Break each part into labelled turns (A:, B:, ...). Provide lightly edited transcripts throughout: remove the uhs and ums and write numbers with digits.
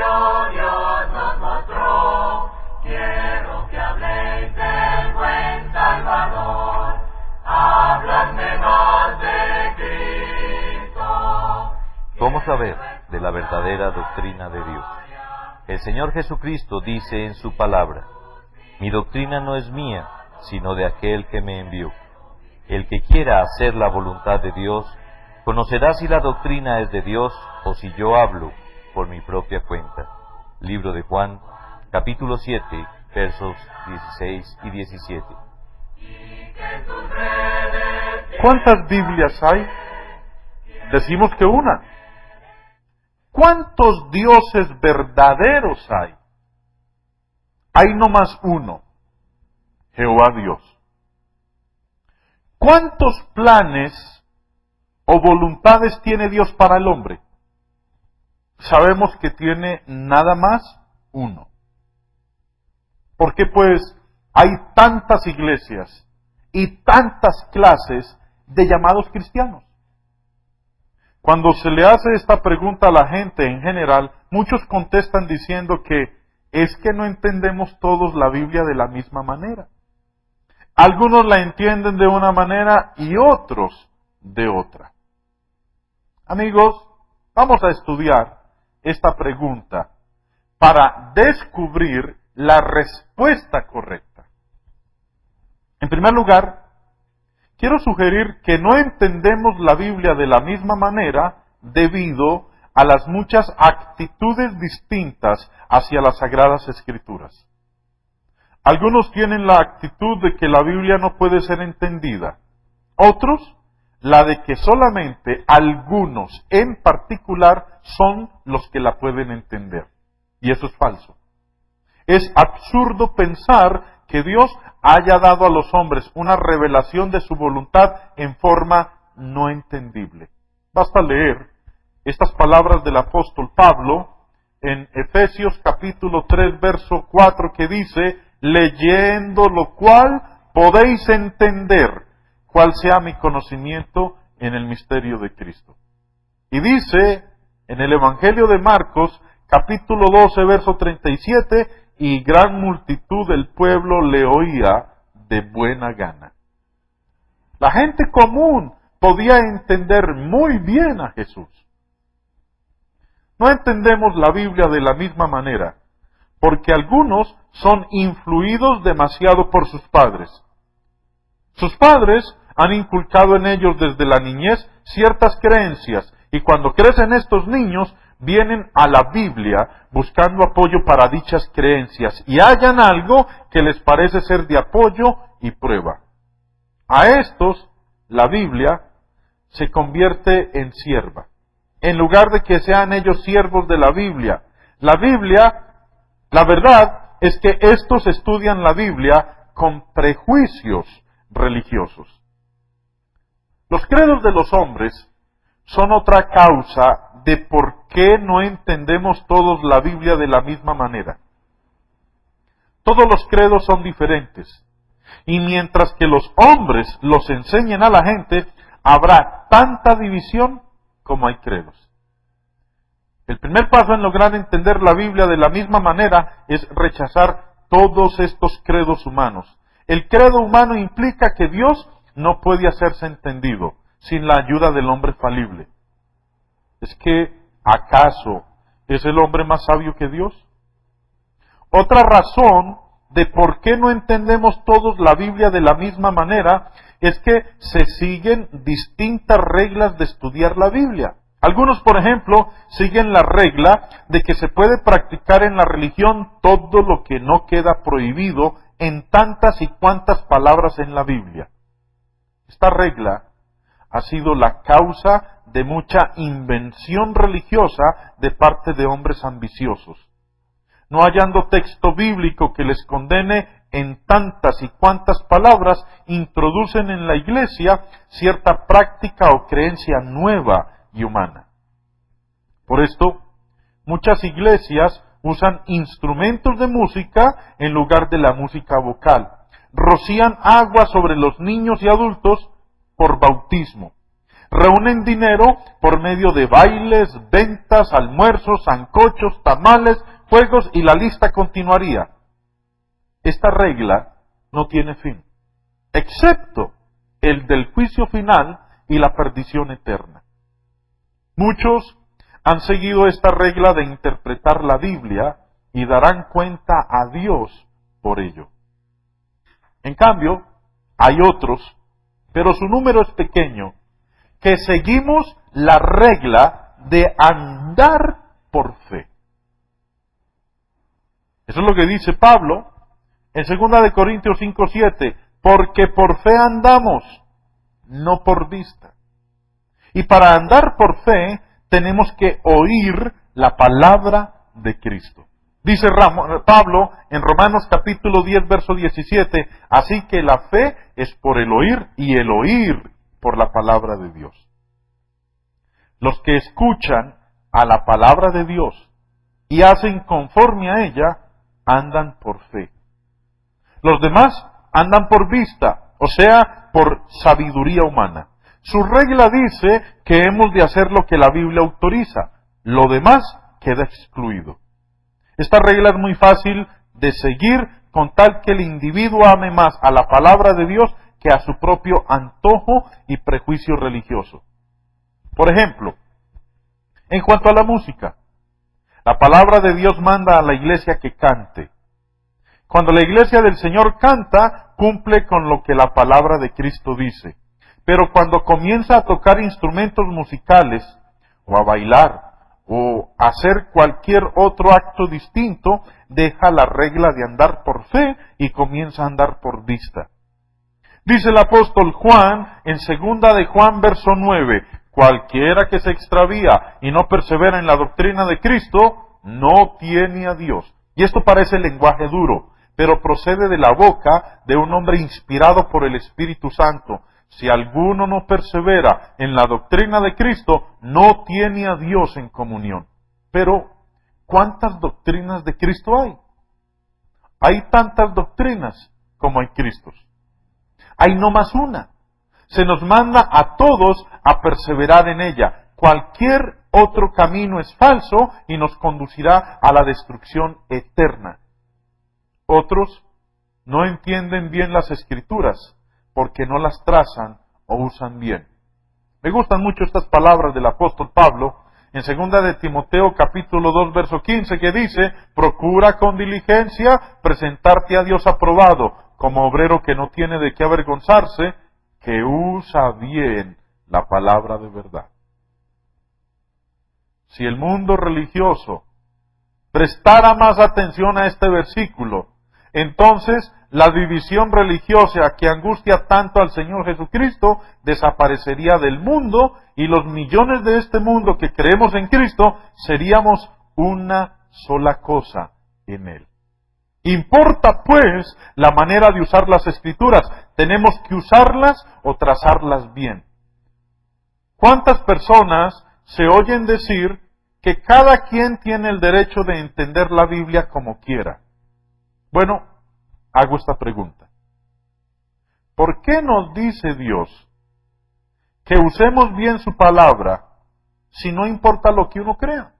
A: Dios nos mostró. Quiero que habléis del buen Salvador. Habladme más de Cristo.
B: ¿Cómo saber de la verdadera doctrina de Dios? El Señor Jesucristo dice en su palabra: mi doctrina no es mía, sino de aquel que me envió. El que quiera hacer la voluntad de Dios, conocerá si la doctrina es de Dios o si yo hablo por mi propia cuenta. Libro de Juan, capítulo 7, versos 16 y 17.
C: ¿Cuántas Biblias hay? Decimos que una. ¿Cuántos dioses verdaderos hay? Hay nomás uno, Jehová Dios. ¿Cuántos planes o voluntades tiene Dios para el hombre? Sabemos que tiene nada más uno. ¿Por qué pues hay tantas iglesias y tantas clases de llamados cristianos? Cuando se le hace esta pregunta a la gente en general, muchos contestan diciendo que es que no entendemos todos la Biblia de la misma manera. Algunos la entienden de una manera y otros de otra. Amigos, vamos a estudiar esta pregunta para descubrir la respuesta correcta. En primer lugar, quiero sugerir que no entendemos la Biblia de la misma manera debido a las muchas actitudes distintas hacia las Sagradas Escrituras. Algunos tienen la actitud de que la Biblia no puede ser entendida. Otros, la de que solamente algunos en particular son los que la pueden entender. Y eso es falso. Es absurdo pensar que Dios haya dado a los hombres una revelación de su voluntad en forma no entendible. Basta leer estas palabras del apóstol Pablo en Efesios capítulo 3, verso 4, que dice: leyendo lo cual podéis entender cuál sea mi conocimiento en el misterio de Cristo. Y dice en el Evangelio de Marcos capítulo 12, verso 37, y gran multitud del pueblo le oía de buena gana. La gente común podía entender muy bien a Jesús. No entendemos la Biblia de la misma manera, porque algunos son influidos demasiado por sus padres. Sus padres han inculcado en ellos desde la niñez ciertas creencias, y cuando crecen estos niños, vienen a la Biblia buscando apoyo para dichas creencias y hallan algo que les parece ser de apoyo y prueba. A estos, la Biblia se convierte en sierva. En lugar de que sean ellos siervos de la Biblia, la verdad es que estos estudian la Biblia con prejuicios religiosos. Los credos de los hombres son otra causa de por qué no entendemos todos la Biblia de la misma manera. Todos los credos son diferentes, y mientras que los hombres los enseñen a la gente, habrá tanta división como hay credos. El primer paso en lograr entender la Biblia de la misma manera es rechazar todos estos credos humanos. El credo humano implica que Dios no puede hacerse entendido sin la ayuda del hombre falible. ¿Es que acaso es el hombre más sabio que Dios? Otra razón de por qué no entendemos todos la Biblia de la misma manera es que se siguen distintas reglas de estudiar la Biblia. Algunos, por ejemplo, siguen la regla de que se puede practicar en la religión todo lo que no queda prohibido en tantas y cuantas palabras en la Biblia. Esta regla ha sido la causa de mucha invención religiosa de parte de hombres ambiciosos. No hallando texto bíblico que les condene en tantas y cuantas palabras, introducen en la iglesia cierta práctica o creencia nueva y humana. Por esto, muchas iglesias usan instrumentos de música en lugar de la música vocal. Rocían agua sobre los niños y adultos por bautismo. Reúnen dinero por medio de bailes, ventas, almuerzos, sancochos, tamales, juegos y la lista continuaría. Esta regla no tiene fin, excepto el del juicio final y la perdición eterna. Muchos han seguido esta regla de interpretar la Biblia y darán cuenta a Dios por ello. En cambio, hay otros, pero su número es pequeño, que seguimos la regla de andar por fe. Eso es lo que dice Pablo en 2 de Corintios 5:7, porque por fe andamos, no por vista. Y para andar por fe tenemos que oír la palabra de Cristo. Dice Pablo en Romanos capítulo 10, verso 17, así que la fe es por el oír y el oír por la palabra de Dios. Los que escuchan a la palabra de Dios y hacen conforme a ella, andan por fe. Los demás andan por vista, o sea, por sabiduría humana. Su regla dice que hemos de hacer lo que la Biblia autoriza, lo demás queda excluido. Esta regla es muy fácil de seguir con tal que el individuo ame más a la palabra de Dios que a su propio antojo y prejuicio religioso. Por ejemplo, en cuanto a la música, la palabra de Dios manda a la iglesia que cante. Cuando la iglesia del Señor canta, cumple con lo que la palabra de Cristo dice. Pero cuando comienza a tocar instrumentos musicales, o a bailar, o a hacer cualquier otro acto distinto, deja la regla de andar por fe y comienza a andar por vista. Dice el apóstol Juan en 2 de Juan verso 9, cualquiera que se extravía y no persevera en la doctrina de Cristo, no tiene a Dios. Y esto parece lenguaje duro, pero procede de la boca de un hombre inspirado por el Espíritu Santo. Si alguno no persevera en la doctrina de Cristo, no tiene a Dios en comunión. Pero, ¿cuántas doctrinas de Cristo hay? Hay tantas doctrinas como hay Cristos. Hay no más una. Se nos manda a todos a perseverar en ella. Cualquier otro camino es falso y nos conducirá a la destrucción eterna. Otros no entienden bien las Escrituras porque no las trazan o usan bien. Me gustan mucho estas palabras del apóstol Pablo en 2 de Timoteo capítulo 2 verso 15 que dice, procura con diligencia presentarte a Dios aprobado, como obrero que no tiene de qué avergonzarse, que usa bien la palabra de verdad. Si el mundo religioso prestara más atención a este versículo, entonces la división religiosa que angustia tanto al Señor Jesucristo desaparecería del mundo y los millones de este mundo que creemos en Cristo seríamos una sola cosa en Él. Importa pues la manera de usar las Escrituras. Tenemos que usarlas o trazarlas bien. ¿Cuántas personas se oyen decir que cada quien tiene el derecho de entender la Biblia como quiera? Bueno, hago esta pregunta. ¿Por qué nos dice Dios que usemos bien su palabra si no importa lo que uno crea?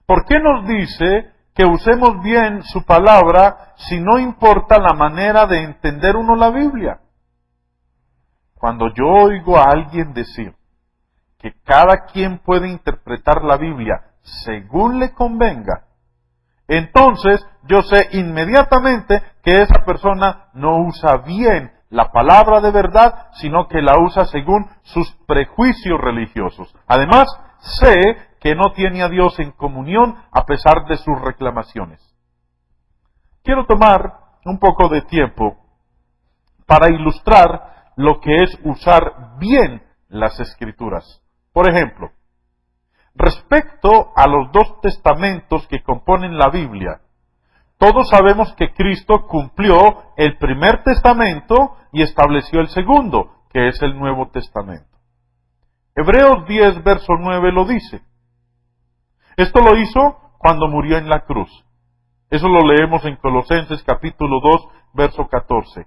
C: ¿Por qué nos dice que usemos bien su palabra si no importa la manera de entender uno la Biblia? Cuando yo oigo a alguien decir que cada quien puede interpretar la Biblia según le convenga, entonces yo sé inmediatamente que esa persona no usa bien la palabra de verdad, sino que la usa según sus prejuicios religiosos. Además, sé que no tiene a Dios en comunión a pesar de sus reclamaciones. Quiero tomar un poco de tiempo para ilustrar lo que es usar bien las Escrituras. Por ejemplo, respecto a los 2 testamentos que componen la Biblia, todos sabemos que Cristo cumplió el primer testamento y estableció el segundo, que es el Nuevo Testamento. Hebreos 10, verso 9 lo dice. Esto lo hizo cuando murió en la cruz. Eso lo leemos en Colosenses capítulo 2, verso 14.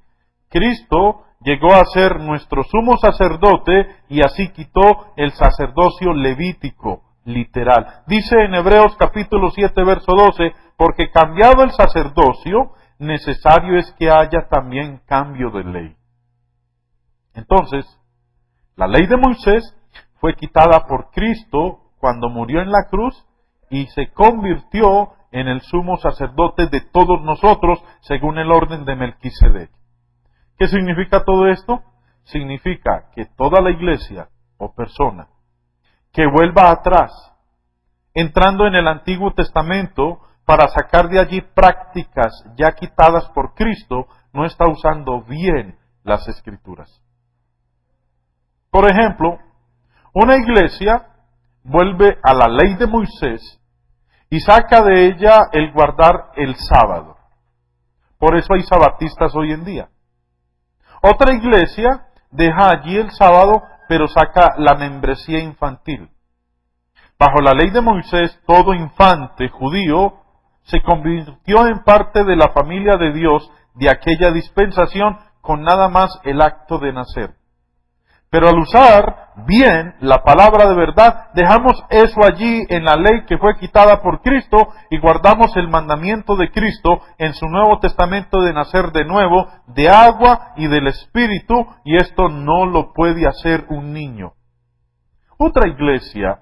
C: Cristo llegó a ser nuestro sumo sacerdote y así quitó el sacerdocio levítico, literal. Dice en Hebreos capítulo 7, verso 12, porque cambiado el sacerdocio, necesario es que haya también cambio de ley. Entonces, la ley de Moisés fue quitada por Cristo cuando murió en la cruz y se convirtió en el sumo sacerdote de todos nosotros según el orden de Melquisedec. ¿Qué significa todo esto? Significa que toda la iglesia o persona que vuelva atrás, entrando en el Antiguo Testamento para sacar de allí prácticas ya quitadas por Cristo, no está usando bien las Escrituras. Por ejemplo, una iglesia vuelve a la ley de Moisés y saca de ella el guardar el sábado. Por eso hay sabatistas hoy en día. Otra iglesia deja allí el sábado, pero saca la membresía infantil. Bajo la ley de Moisés, todo infante judío se convirtió en parte de la familia de Dios de aquella dispensación con nada más el acto de nacer. Pero al usar bien la palabra de verdad, dejamos eso allí en la ley que fue quitada por Cristo y guardamos el mandamiento de Cristo en su Nuevo Testamento de nacer de nuevo, de agua y del Espíritu, y esto no lo puede hacer un niño. Otra iglesia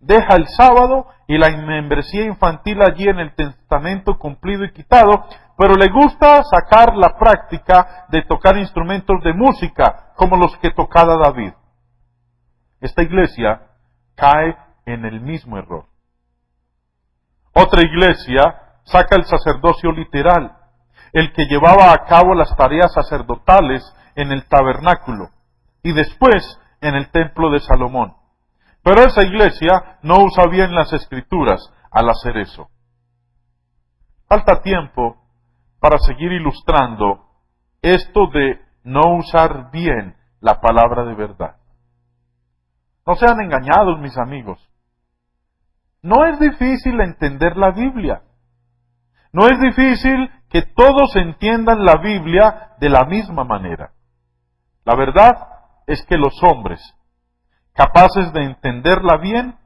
C: deja el sábado y la membresía infantil allí en el testamento cumplido y quitado, pero le gusta sacar la práctica de tocar instrumentos de música, como los que tocaba David. Esta iglesia cae en el mismo error. Otra iglesia saca el sacerdocio literal, el que llevaba a cabo las tareas sacerdotales en el tabernáculo y después en el templo de Salomón. Pero esa iglesia no usa bien las Escrituras al hacer eso. Falta tiempo para seguir ilustrando esto de no usar bien la palabra de verdad. No sean engañados, mis amigos. No es difícil entender la Biblia. No es difícil que todos entiendan la Biblia de la misma manera. La verdad es que los hombres, capaces de entenderla bien,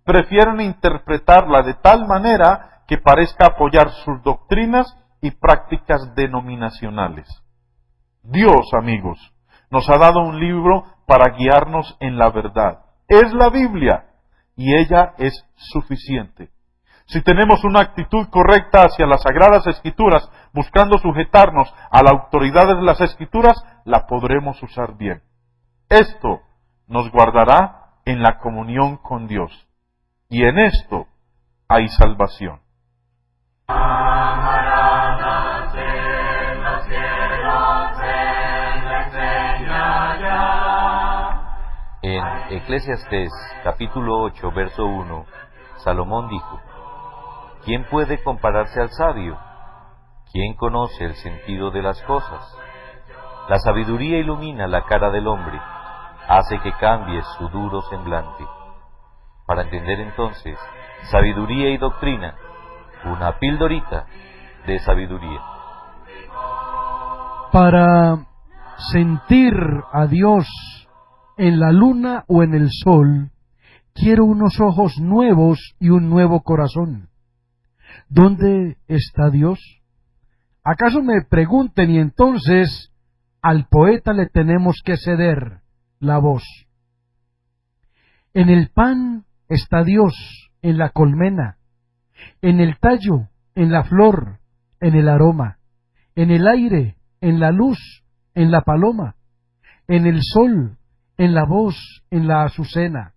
C: prefieren interpretarla de tal manera que parezca apoyar sus doctrinas y prácticas denominacionales. Dios, amigos, nos ha dado un libro para guiarnos en la verdad. Es la Biblia, y ella es suficiente. Si tenemos una actitud correcta hacia las Sagradas Escrituras, buscando sujetarnos a la autoridad de las Escrituras, la podremos usar bien. Esto nos guardará en la comunión con Dios. Y en esto hay salvación.
A: Amarás en los cielos, Él enseña ya.
B: En Eclesiastés capítulo 8, verso 1, Salomón dijo: ¿Quién puede compararse al sabio? ¿Quién conoce el sentido de las cosas? La sabiduría ilumina la cara del hombre, hace que cambie su duro semblante. Para entender entonces sabiduría y doctrina, una pildorita de sabiduría.
D: Para sentir a Dios en la luna o en el sol, quiero unos ojos nuevos y un nuevo corazón. ¿Dónde está Dios? ¿Acaso me pregunten y entonces al poeta le tenemos que ceder la voz? En el pan está Dios, en la colmena, en el tallo, en la flor, en el aroma, en el aire, en la luz, en la paloma, en el sol, en la voz, en la azucena.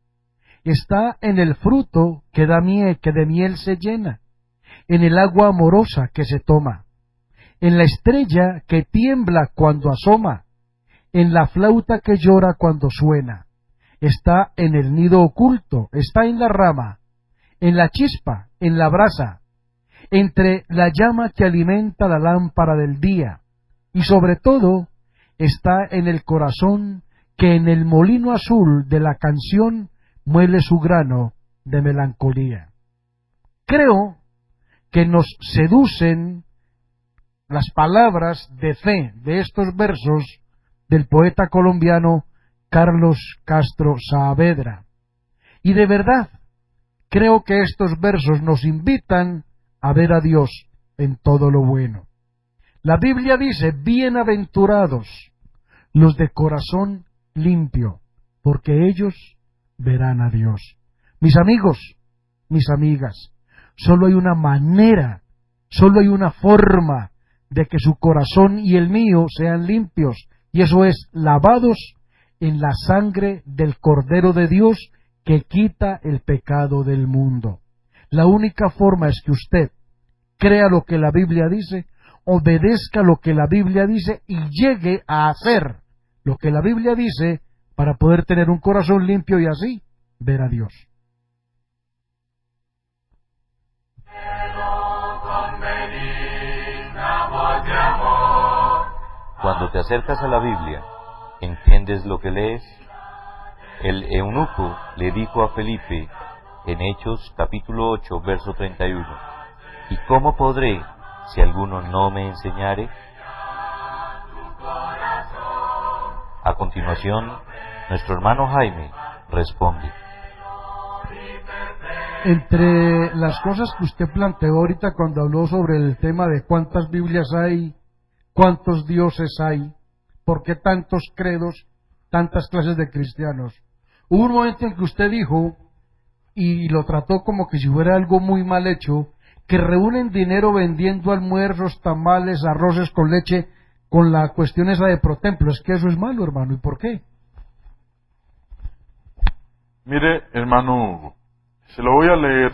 D: Está en el fruto que da miel, que de miel se llena, en el agua amorosa que se toma, en la estrella que tiembla cuando asoma, en la flauta que llora cuando suena. Está en el nido oculto, está en la rama, en la chispa, en la brasa, entre la llama que alimenta la lámpara del día, y sobre todo está en el corazón que en el molino azul de la canción muele su grano de melancolía. Creo que nos seducen las palabras de fe de estos versos del poeta colombiano Carlos Castro Saavedra. Y de verdad, creo que estos versos nos invitan a ver a Dios en todo lo bueno. La Biblia dice, bienaventurados los de corazón limpio, porque ellos verán a Dios. Mis amigos, mis amigas, solo hay una manera, solo hay una forma de que su corazón y el mío sean limpios, y eso es lavados en la sangre del Cordero de Dios que quita el pecado del mundo. La única forma es que usted crea lo que la Biblia dice, obedezca lo que la Biblia dice y llegue a hacer lo que la Biblia dice para poder tener un corazón limpio y así ver a Dios.
B: Cuando te acercas a la Biblia, ¿entiendes lo que lees? El eunuco le dijo a Felipe en Hechos capítulo 8, verso 31, ¿y cómo podré si alguno no me enseñare? A continuación, nuestro hermano Jaime responde.
D: Entre las cosas que usted planteó ahorita cuando habló sobre el tema de cuántas Biblias hay, cuántos dioses hay, por qué tantos credos, tantas clases de cristianos, hubo un momento en que usted dijo, y lo trató como que si fuera algo muy mal hecho, que reúnen dinero vendiendo almuerzos, tamales, arroces con leche, con la cuestión esa de protemplo. Es que eso es malo, hermano. ¿Y por qué?
C: Mire, hermano Hugo, se lo voy a leer,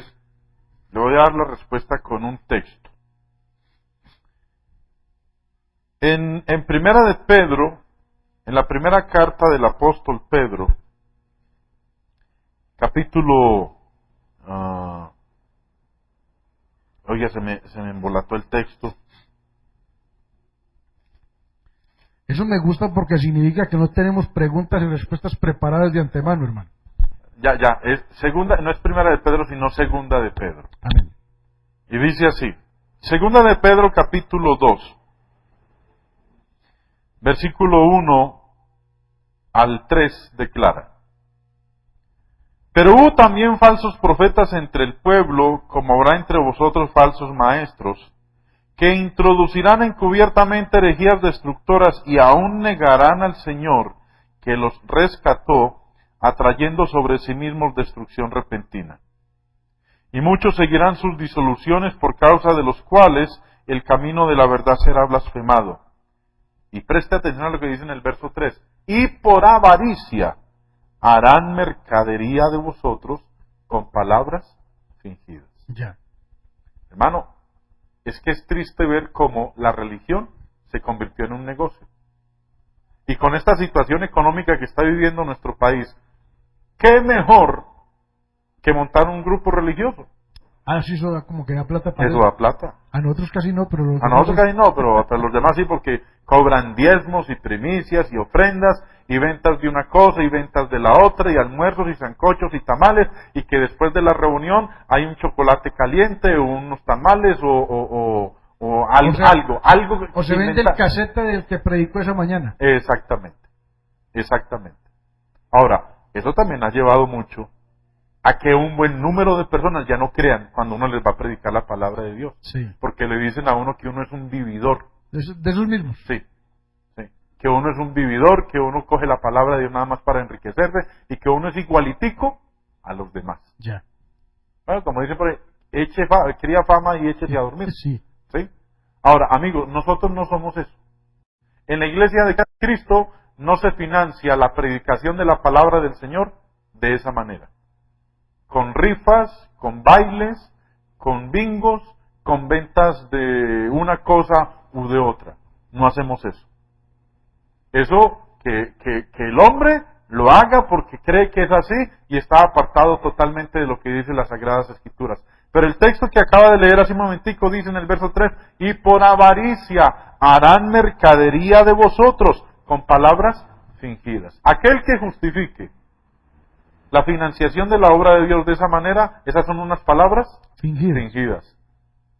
C: le voy a dar la respuesta con un texto. En Primera de Pedro, en la primera carta del apóstol Pedro, capítulo... oiga, se me embolató el texto.
D: Eso me gusta porque significa que no tenemos preguntas y respuestas preparadas de antemano, hermano.
C: Ya, es segunda, no es Primera de Pedro, sino Segunda de Pedro.
D: Amén.
C: Y dice así, Segunda de Pedro capítulo 2, versículo 1 al 3 declara: Pero hubo también falsos profetas entre el pueblo, como habrá entre vosotros falsos maestros, que introducirán encubiertamente herejías destructoras y aún negarán al Señor que los rescató, atrayendo sobre sí mismos destrucción repentina. Y muchos seguirán sus disoluciones, por causa de los cuales el camino de la verdad será blasfemado. Y preste atención a lo que dice en el verso 3. Y por avaricia harán mercadería de vosotros con palabras fingidas.
D: Ya.
C: Hermano, es que es triste ver cómo la religión se convirtió en un negocio. Y con esta situación económica que está viviendo nuestro país, ¿qué mejor que montar un grupo religioso?
D: Ah, sí, eso da como que da plata para
C: Eso da plata.
D: A nosotros casi no, pero...
C: A nosotros casi no, pero a los demás sí, porque cobran diezmos y primicias y ofrendas y ventas de una cosa y ventas de la otra y almuerzos y sancochos y tamales, y que después de la reunión hay un chocolate caliente o unos tamales o algo.
D: O se vende el casete del que predicó esa mañana.
C: Exactamente. Ahora, eso también ha llevado mucho a que un buen número de personas ya no crean cuando uno les va a predicar la palabra de Dios.
D: Sí.
C: Porque le dicen a uno que uno es un vividor.
D: De esos mismos.
C: Sí. Que uno es un vividor, que uno coge la palabra de Dios nada más para enriquecerse y que uno es igualitico a los demás.
D: Ya.
C: Bueno, como dicen por ahí, cría fama y échese a dormir.
D: Sí.
C: ¿Sí? Ahora, amigos, nosotros no somos eso. En la iglesia de Cristo no se financia la predicación de la palabra del Señor de esa manera. Con rifas, con bailes, con bingos, con ventas de una cosa u de otra. No hacemos eso. Eso que el hombre lo haga porque cree que es así y está apartado totalmente de lo que dice las Sagradas Escrituras. Pero el texto que acaba de leer hace un momentico dice en el verso 3, y por avaricia harán mercadería de vosotros con palabras fingidas. Aquel que justifique la financiación de la obra de Dios de esa manera, esas son unas palabras fingidas.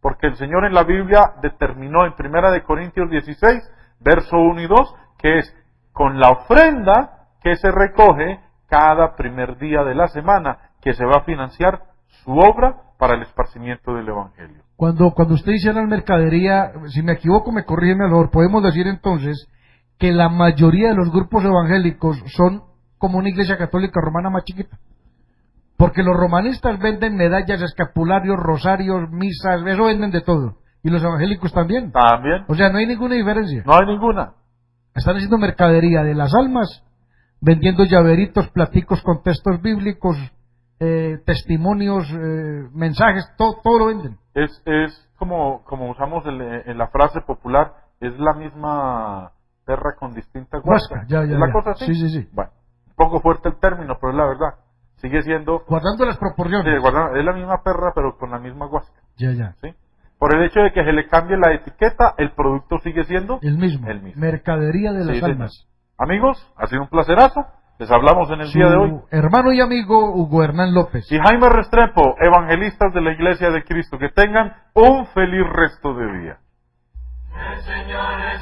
C: Porque el Señor en la Biblia determinó en 1 Corintios 16, verso 1 y 2, que es con la ofrenda que se recoge cada primer día de la semana, que se va a financiar su obra para el esparcimiento del Evangelio.
D: Cuando usted dice la mercadería, si me equivoco me corrige mejor, podemos decir entonces que la mayoría de los grupos evangélicos son como una iglesia católica romana más chiquita. Porque los romanistas venden medallas, escapularios, rosarios, misas, eso venden de todo. Y los evangélicos también.
C: También,
D: O sea, no hay ninguna diferencia.
C: no hay ninguna.
D: Están haciendo mercadería de las almas, vendiendo llaveritos, platicos con textos bíblicos, testimonios, mensajes, todo lo venden.
C: Es como usamos en la frase popular, es la misma perra con distinta guasca.
D: Guasca, ya,
C: ¿Es la
D: ya.
C: cosa así?
D: Sí.
C: Bueno, un poco fuerte el término, pero es la verdad. Sigue siendo,
D: Guardando las proporciones.
C: es la misma perra, pero con la misma guasca.
D: Ya.
C: ¿Sí? Por el hecho de que se le cambie la etiqueta, el producto sigue siendo
D: El mismo.
C: el mismo.
D: Mercadería de las
C: Sí,
D: almas.
C: señor. Amigos, ha sido un placerazo. Les hablamos en el día de hoy.
D: Su hermano y amigo Hugo Hernán López.
C: Y Jaime Restrepo, evangelistas de la Iglesia de Cristo. Que tengan un feliz resto de día.
A: El Señor es